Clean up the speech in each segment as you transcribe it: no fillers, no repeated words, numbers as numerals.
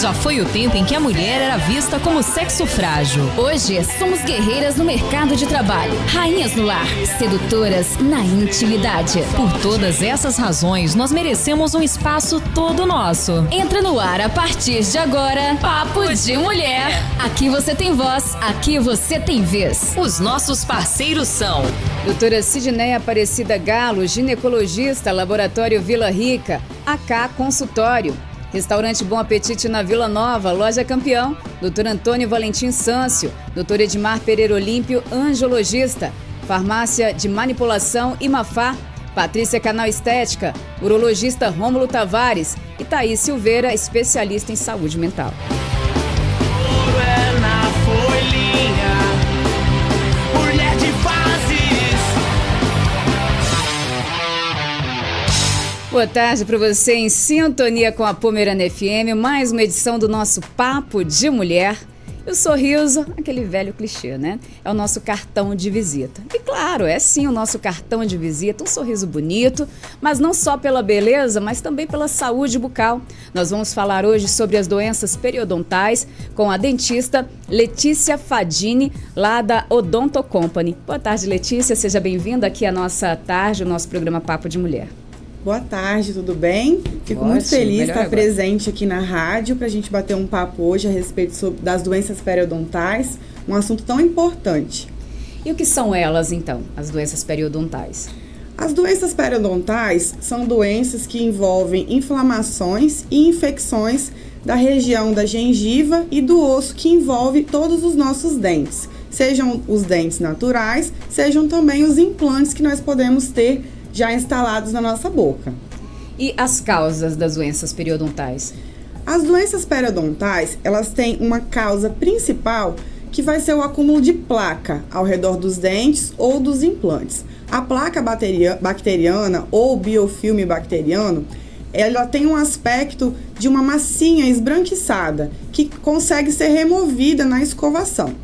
Já foi o tempo em que a mulher era vista como sexo frágil. Hoje, somos guerreiras no mercado de trabalho, rainhas no lar, sedutoras na intimidade. Por todas essas razões, nós merecemos um espaço todo nosso. Entra no ar a partir de agora, Papo de Mulher. Aqui você tem voz, aqui você tem vez. Os nossos parceiros são doutora Sidneia Aparecida Galo, ginecologista, Laboratório Vila Rica, AK Consultório, Restaurante Bom Apetite na Vila Nova, Loja Campeão, Dr. Antônio Valentim Sâncio, Dr. Edmar Pereira Olímpio, angiologista, Farmácia de Manipulação Imafá, Patrícia Canal Estética, urologista Rômulo Tavares e Thaís Silveira, especialista em saúde mental. Boa tarde para você em sintonia com a Pomerana FM, mais uma edição do nosso Papo de Mulher. E o sorriso, aquele velho clichê, né? É o nosso cartão de visita. E claro, é sim o nosso cartão de visita, um sorriso bonito, mas não só pela beleza, mas também pela saúde bucal. Nós vamos falar hoje sobre as doenças periodontais com a dentista Letícia Fadini, lá da Odonto Company. Boa tarde, Letícia, seja bem-vinda aqui à nossa tarde, o nosso programa Papo de Mulher. Boa tarde, tudo bem? Fico muito feliz de estar presente aqui na rádio para a gente bater um papo hoje a respeito das doenças periodontais, um assunto tão importante. E o que são elas, então, as doenças periodontais? As doenças periodontais são doenças que envolvem inflamações e infecções da região da gengiva e do osso que envolve todos os nossos dentes, sejam os dentes naturais, sejam também os implantes que nós podemos ter já instalados na nossa boca. E as causas das doenças periodontais? As doenças periodontais, elas têm uma causa principal que vai ser o acúmulo de placa ao redor dos dentes ou dos implantes. A placa bacteriana ou biofilme bacteriano, ela tem um aspecto de uma massinha esbranquiçada que consegue ser removida na escovação.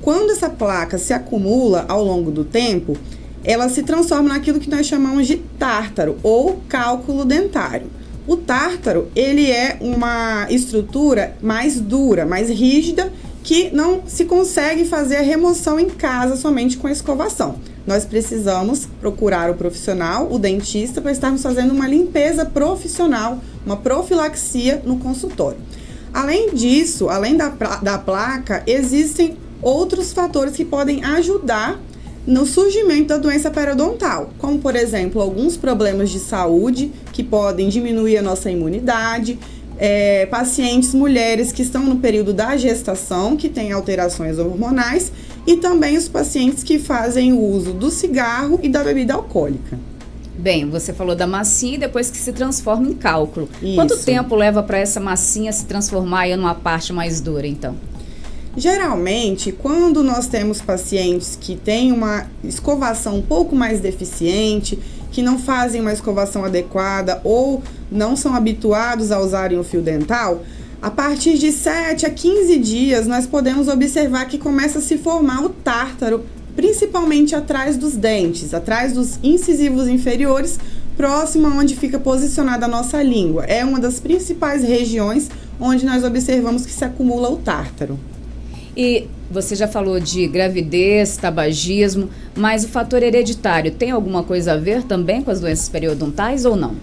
Quando essa placa se acumula ao longo do tempo, ela se transforma naquilo que nós chamamos de tártaro ou cálculo dentário. O tártaro, ele é uma estrutura mais dura, mais rígida, que não se consegue fazer a remoção em casa somente com a escovação. Nós precisamos procurar o profissional, o dentista, para estarmos fazendo uma limpeza profissional, uma profilaxia no consultório. Além disso, além da placa, existem outros fatores que podem ajudar no surgimento da doença periodontal, como, por exemplo, alguns problemas de saúde que podem diminuir a nossa imunidade, pacientes mulheres que estão no período da gestação, que têm alterações hormonais, e também os pacientes que fazem o uso do cigarro e da bebida alcoólica. Bem, você falou da massinha e depois que se transforma em cálculo. Isso. Quanto tempo leva para essa massinha se transformar em uma parte mais dura, então? Geralmente, quando nós temos pacientes que têm uma escovação um pouco mais deficiente, que não fazem uma escovação adequada ou não são habituados a usarem o fio dental, a partir de 7 a 15 dias nós podemos observar que começa a se formar o tártaro, principalmente atrás dos dentes, atrás dos incisivos inferiores, próximo a onde fica posicionada a nossa língua. É uma das principais regiões onde nós observamos que se acumula o tártaro. E você já falou de gravidez, tabagismo, mas o fator hereditário tem alguma coisa a ver também com as doenças periodontais ou não?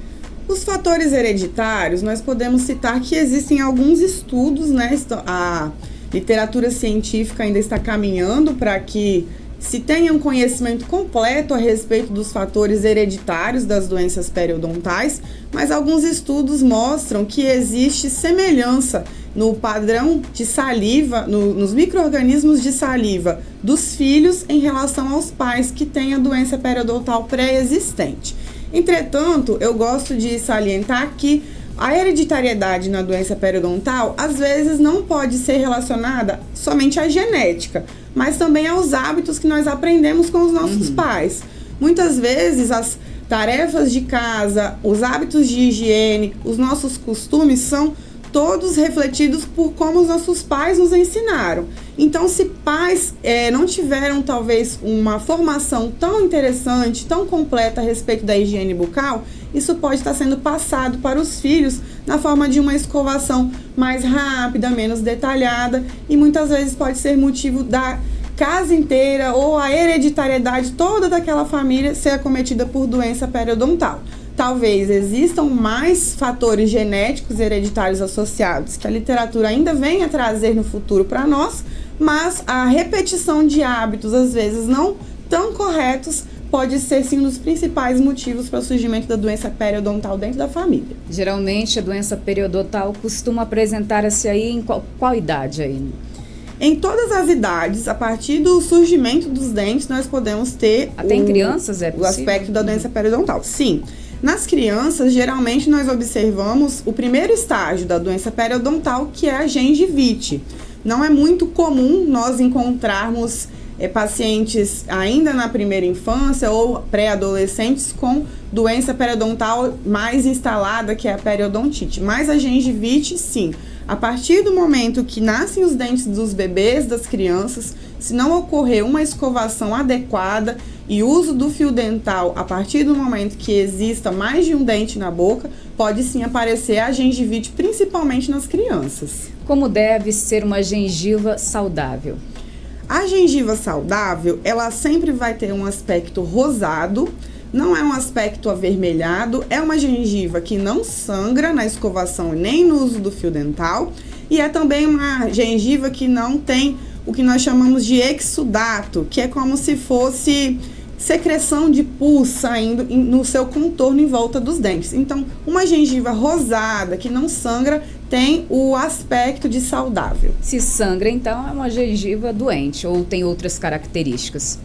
Os fatores hereditários, nós podemos citar que existem alguns estudos, né? A literatura científica ainda está caminhando para que se tenha um conhecimento completo a respeito dos fatores hereditários das doenças periodontais, mas alguns estudos mostram que existe semelhança no padrão de saliva, nos micro-organismos de saliva dos filhos em relação aos pais que têm a doença periodontal pré-existente. Entretanto, eu gosto de salientar que a hereditariedade na doença periodontal, às vezes, não pode ser relacionada somente à genética, mas também aos hábitos que nós aprendemos com os nossos pais. Muitas vezes, as tarefas de casa, os hábitos de higiene, os nossos costumes são todos refletidos por como os nossos pais nos ensinaram. Então, se pais não tiveram, talvez, uma formação tão interessante, tão completa a respeito da higiene bucal, isso pode estar sendo passado para os filhos na forma de uma escovação mais rápida, menos detalhada, e muitas vezes pode ser motivo da casa inteira ou a hereditariedade toda daquela família ser acometida por doença periodontal. Talvez existam mais fatores genéticos hereditários associados que a literatura ainda venha trazer no futuro para nós, mas a repetição de hábitos, às vezes não tão corretos, pode ser sim um dos principais motivos para o surgimento da doença periodontal dentro da família. Geralmente a doença periodontal costuma apresentar-se aí em qual idade aí? Em todas as idades, a partir do surgimento dos dentes, nós podemos ter até em crianças é possível? O aspecto da doença periodontal. Sim. Nas crianças, geralmente nós observamos o primeiro estágio da doença periodontal, que é a gengivite. Não é muito comum nós encontrarmos pacientes ainda na primeira infância ou pré-adolescentes com doença periodontal mais instalada, que é a periodontite. Mas a gengivite, sim. A partir do momento que nascem os dentes dos bebês, das crianças, se não ocorrer uma escovação adequada e uso do fio dental, a partir do momento que exista mais de um dente na boca, pode sim aparecer a gengivite, principalmente nas crianças. Como deve ser uma gengiva saudável? A gengiva saudável, ela sempre vai ter um aspecto rosado, não é um aspecto avermelhado, é uma gengiva que não sangra na escovação nem no uso do fio dental, e é também uma gengiva que não tem o que nós chamamos de exudato, que é como se fosse secreção de pus saindo no seu contorno em volta dos dentes. Então, uma gengiva rosada que não sangra tem o aspecto de saudável. Se sangra, então é uma gengiva doente ou tem outras características?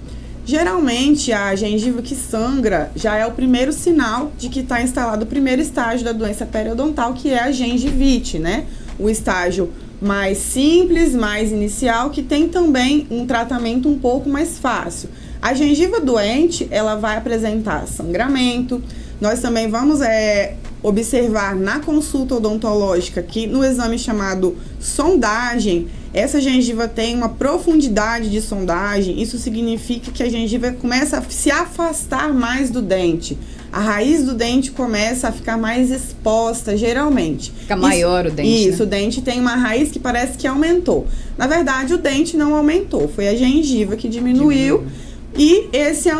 Geralmente, a gengiva que sangra já é o primeiro sinal de que está instalado o primeiro estágio da doença periodontal, que é a gengivite, né? O estágio mais simples, mais inicial, que tem também um tratamento um pouco mais fácil. A gengiva doente, ela vai apresentar sangramento. Nós também vamos observar na consulta odontológica que no exame chamado sondagem, essa gengiva tem uma profundidade de sondagem. Isso significa que a gengiva começa a se afastar mais do dente. A raiz do dente começa a ficar mais exposta, geralmente. Fica maior o dente, Isso, né? O dente tem uma raiz que parece que aumentou. Na verdade, o dente não aumentou, foi a gengiva que diminuiu. E esse é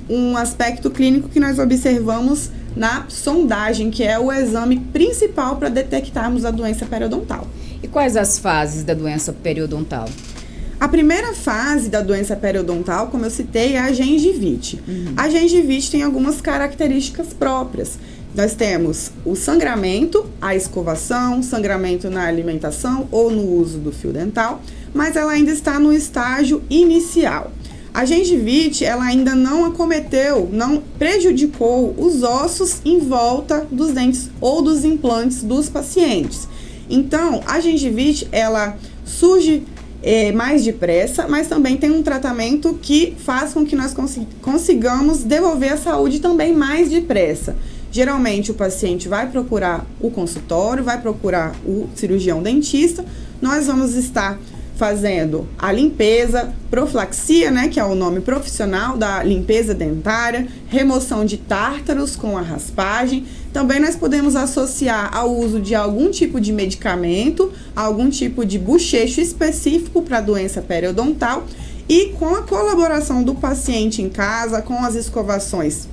um aspecto clínico que nós observamos na sondagem, que é o exame principal para detectarmos a doença periodontal. E quais as fases da doença periodontal? A primeira fase da doença periodontal, como eu citei, é a gengivite. A gengivite tem algumas características próprias. Nós temos o sangramento, a escovação, sangramento na alimentação ou no uso do fio dental, mas ela ainda está no estágio inicial. A gengivite, ela ainda não acometeu, não prejudicou os ossos em volta dos dentes ou dos implantes dos pacientes. Então, a gengivite, ela surge mais depressa, mas também tem um tratamento que faz com que nós consigamos devolver a saúde também mais depressa. Geralmente, o paciente vai procurar o consultório, vai procurar o cirurgião dentista, nós vamos estar fazendo a limpeza, profilaxia, né, que é o nome profissional da limpeza dentária, remoção de tártaros com a raspagem. Também nós podemos associar ao uso de algum tipo de medicamento, algum tipo de bochecho específico para a doença periodontal, e com a colaboração do paciente em casa, com as escovações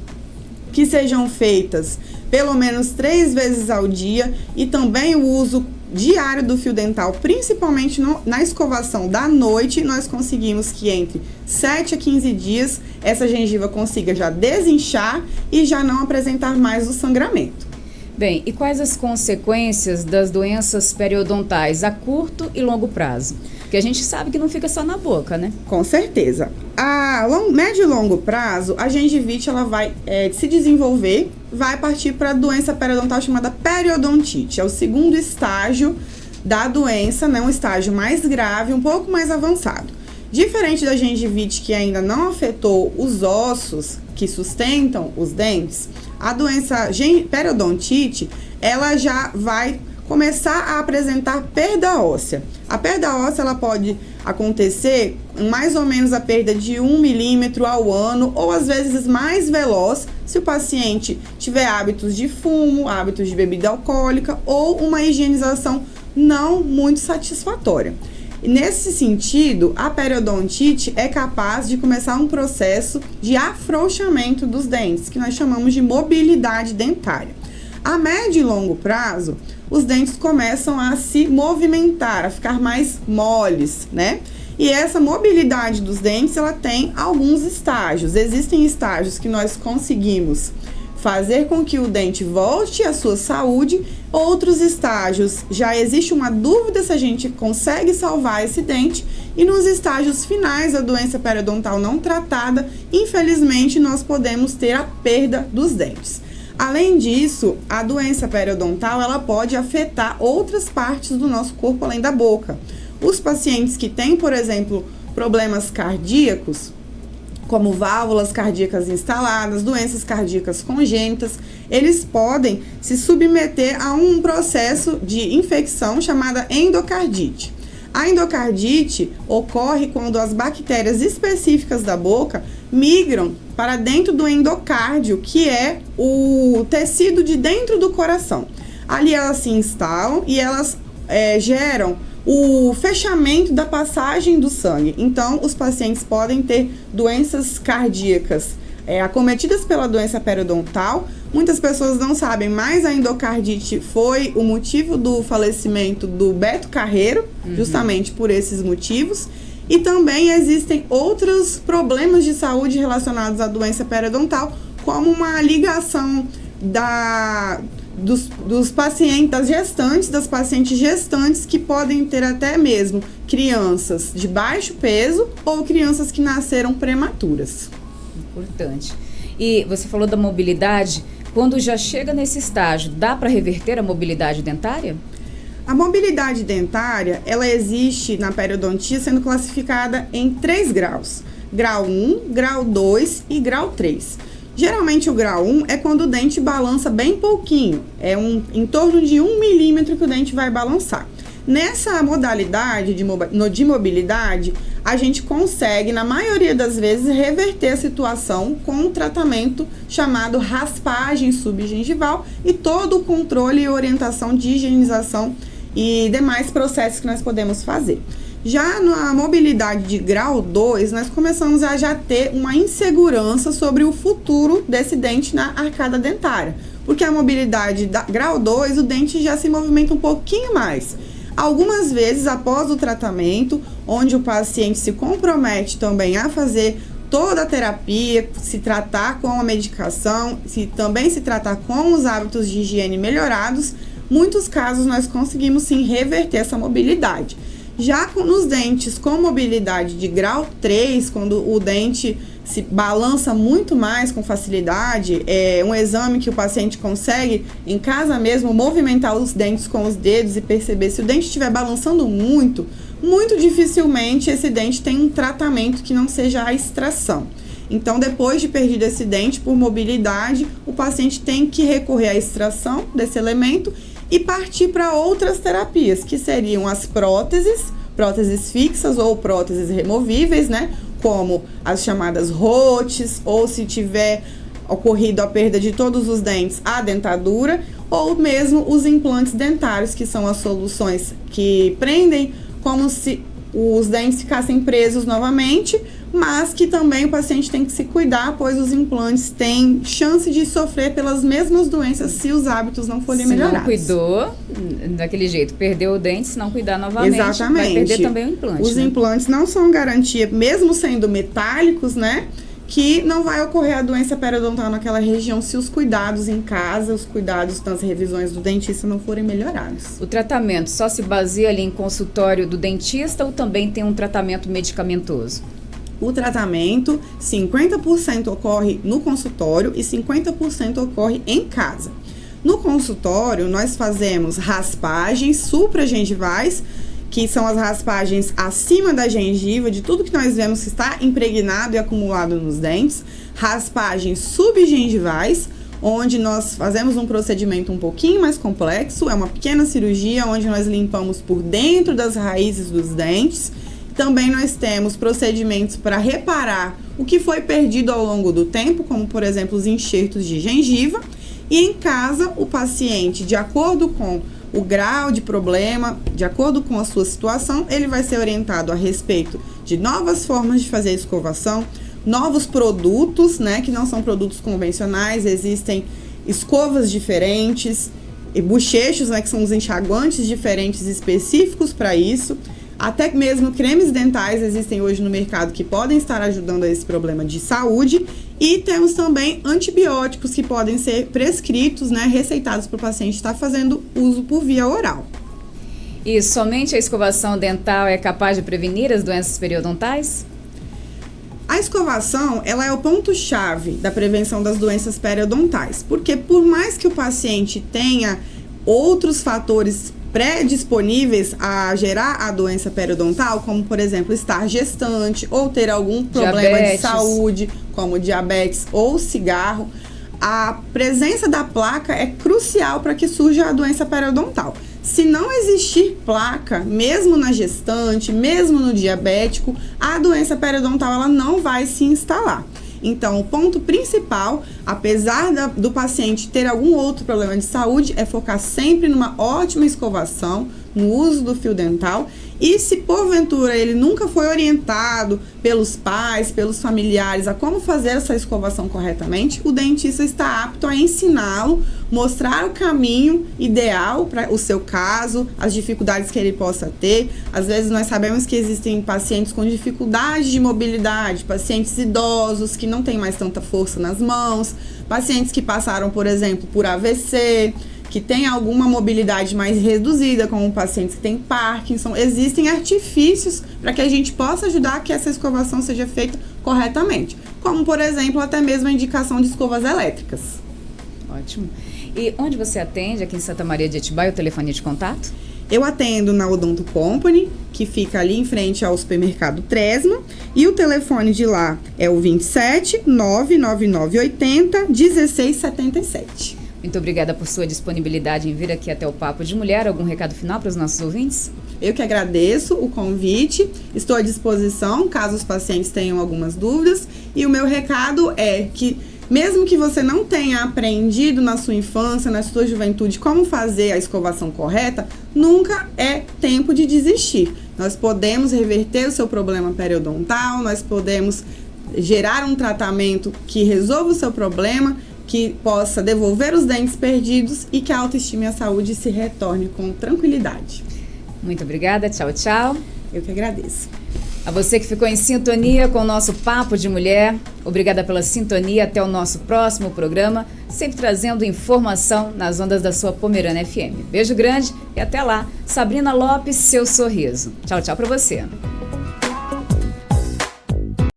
que sejam feitas pelo menos 3 vezes ao dia, e também o uso diário do fio dental, principalmente na escovação da noite, nós conseguimos que entre 7 a 15 dias essa gengiva consiga já desinchar e já não apresentar mais o sangramento. Bem, e quais as consequências das doenças periodontais a curto e longo prazo? Porque a gente sabe que não fica só na boca, né? Com certeza. A médio e longo prazo, a gengivite ela vai se desenvolver, vai partir para a doença periodontal chamada periodontite. É o segundo estágio da doença, né? Um estágio mais grave, um pouco mais avançado. Diferente da gengivite, que ainda não afetou os ossos que sustentam os dentes, a doença periodontite, ela já vai começar a apresentar perda óssea. A perda óssea ela pode acontecer mais ou menos a perda de 1 milímetro ao ano, ou às vezes mais veloz, se o paciente tiver hábitos de fumo, hábitos de bebida alcoólica ou uma higienização não muito satisfatória. E nesse sentido, a periodontite é capaz de começar um processo de afrouxamento dos dentes, que nós chamamos de mobilidade dentária. A médio e longo prazo, os dentes começam a se movimentar, a ficar mais moles, né? E essa mobilidade dos dentes, ela tem alguns estágios. Existem estágios que nós conseguimos fazer com que o dente volte à sua saúde. Outros estágios, já existe uma dúvida se a gente consegue salvar esse dente. E nos estágios finais da doença periodontal não tratada, infelizmente, nós podemos ter a perda dos dentes. Além disso, a doença periodontal, ela pode afetar outras partes do nosso corpo além da boca. Os pacientes que têm, por exemplo, problemas cardíacos, como válvulas cardíacas instaladas, doenças cardíacas congênitas, eles podem se submeter a um processo de infecção chamada endocardite. A endocardite ocorre quando as bactérias específicas da boca migram para dentro do endocárdio, que é o tecido de dentro do coração. Ali elas se instalam e elas geram o fechamento da passagem do sangue. Então, os pacientes podem ter doenças cardíacas acometidas pela doença periodontal. Muitas pessoas não sabem, mas a endocardite foi o motivo do falecimento do Beto Carreiro, justamente por esses motivos. E também existem outros problemas de saúde relacionados à doença periodontal, como uma ligação dos pacientes, das pacientes gestantes, que podem ter até mesmo crianças de baixo peso ou crianças que nasceram prematuras. Importante. E você falou da mobilidade. Quando já chega nesse estágio, dá para reverter a mobilidade dentária? A mobilidade dentária, ela existe na periodontia sendo classificada em 3 graus. Grau 1, grau 2 e grau 3. Geralmente o grau 1 é quando o dente balança bem pouquinho. É em torno de 1 milímetro que o dente vai balançar. Nessa modalidade de mobilidade, a gente consegue, na maioria das vezes, reverter a situação com um tratamento chamado raspagem subgengival e todo o controle e orientação de higienização e demais processos que nós podemos fazer. Já na mobilidade de grau 2, nós começamos a já ter uma insegurança sobre o futuro desse dente na arcada dentária. Porque a mobilidade da grau 2, o dente já se movimenta um pouquinho mais. Algumas vezes, após o tratamento, onde o paciente se compromete também a fazer toda a terapia, se tratar com a medicação, também se tratar com os hábitos de higiene melhorados, muitos casos nós conseguimos sim reverter essa mobilidade. Já nos dentes com mobilidade de grau 3, quando o dente se balança muito mais com facilidade, é um exame que o paciente consegue em casa mesmo movimentar os dentes com os dedos e perceber se o dente estiver balançando muito, muito dificilmente esse dente tem um tratamento que não seja a extração. Então, depois de perdido esse dente por mobilidade, o paciente tem que recorrer à extração desse elemento e partir para outras terapias, que seriam as próteses fixas ou próteses removíveis, né? Como as chamadas ROTs, ou se tiver ocorrido a perda de todos os dentes, a dentadura, ou mesmo os implantes dentários, que são as soluções que prendem como se os dentes ficassem presos novamente, mas que também o paciente tem que se cuidar, pois os implantes têm chance de sofrer pelas mesmas doenças se os hábitos não forem melhorados. Se não cuidou daquele jeito, perdeu o dente, se não cuidar novamente, exatamente, vai perder também o implante. Os implantes não são garantia, mesmo sendo metálicos, né? Que não vai ocorrer a doença periodontal naquela região se os cuidados em casa, os cuidados nas revisões do dentista não forem melhorados. O tratamento só se baseia ali em consultório do dentista ou também tem um tratamento medicamentoso? O tratamento, 50% ocorre no consultório e 50% ocorre em casa. No consultório, nós fazemos raspagens supragengivais, que são as raspagens acima da gengiva, de tudo que nós vemos que está impregnado e acumulado nos dentes, raspagens subgengivais, onde nós fazemos um procedimento um pouquinho mais complexo, é uma pequena cirurgia onde nós limpamos por dentro das raízes dos dentes. Também nós temos procedimentos para reparar o que foi perdido ao longo do tempo, como por exemplo os enxertos de gengiva. E em casa, o paciente, de acordo com o grau de problema, de acordo com a sua situação, ele vai ser orientado a respeito de novas formas de fazer a escovação, novos produtos, né, que não são produtos convencionais, existem escovas diferentes, e bochechos, né, que são os enxaguantes diferentes específicos para isso. Até mesmo cremes dentais existem hoje no mercado que podem estar ajudando a esse problema de saúde. E temos também antibióticos que podem ser prescritos, né, receitados para o paciente estar fazendo uso por via oral. E somente a escovação dental é capaz de prevenir as doenças periodontais? A escovação, ela é o ponto-chave da prevenção das doenças periodontais, porque por mais que o paciente tenha outros fatores pré-disponíveis a gerar a doença periodontal, como por exemplo estar gestante ou ter algum problema de saúde, como diabetes ou cigarro, a presença da placa é crucial para que surja a doença periodontal. Se não existir placa, mesmo na gestante, mesmo no diabético, a doença periodontal ela não vai se instalar. Então, o ponto principal, apesar do paciente ter algum outro problema de saúde, é focar sempre numa ótima escovação, no uso do fio dental. E se porventura ele nunca foi orientado pelos pais, pelos familiares a como fazer essa escovação corretamente, o dentista está apto a ensiná-lo, mostrar o caminho ideal para o seu caso, as dificuldades que ele possa ter. Às vezes nós sabemos que existem pacientes com dificuldade de mobilidade, pacientes idosos que não têm mais tanta força nas mãos, pacientes que passaram, por exemplo, por AVC, que tem alguma mobilidade mais reduzida, como pacientes que têm Parkinson. Existem artifícios para que a gente possa ajudar a que essa escovação seja feita corretamente, como, por exemplo, até mesmo a indicação de escovas elétricas. Ótimo. E onde você atende aqui em Santa Maria de Atibaia, o telefone de contato? Eu atendo na Odonto Company, que fica ali em frente ao supermercado Tresma, e o telefone de lá é o 27 99980 1677. Muito obrigada por sua disponibilidade em vir aqui até o Papo de Mulher. Algum recado final para os nossos ouvintes? Eu que agradeço o convite, estou à disposição caso os pacientes tenham algumas dúvidas. E o meu recado é que, mesmo que você não tenha aprendido na sua infância, na sua juventude, como fazer a escovação correta, nunca é tempo de desistir. Nós podemos reverter o seu problema periodontal, nós podemos gerar um tratamento que resolva o seu problema, que possa devolver os dentes perdidos e que a autoestima e a saúde se retorne com tranquilidade. Muito obrigada, tchau, tchau. Eu que agradeço. A você que ficou em sintonia com o nosso Papo de Mulher, obrigada pela sintonia. Até o nosso próximo programa, sempre trazendo informação nas ondas da sua Pomerana FM. Beijo grande e até lá. Sabrina Lopes, seu sorriso. Tchau, tchau para você.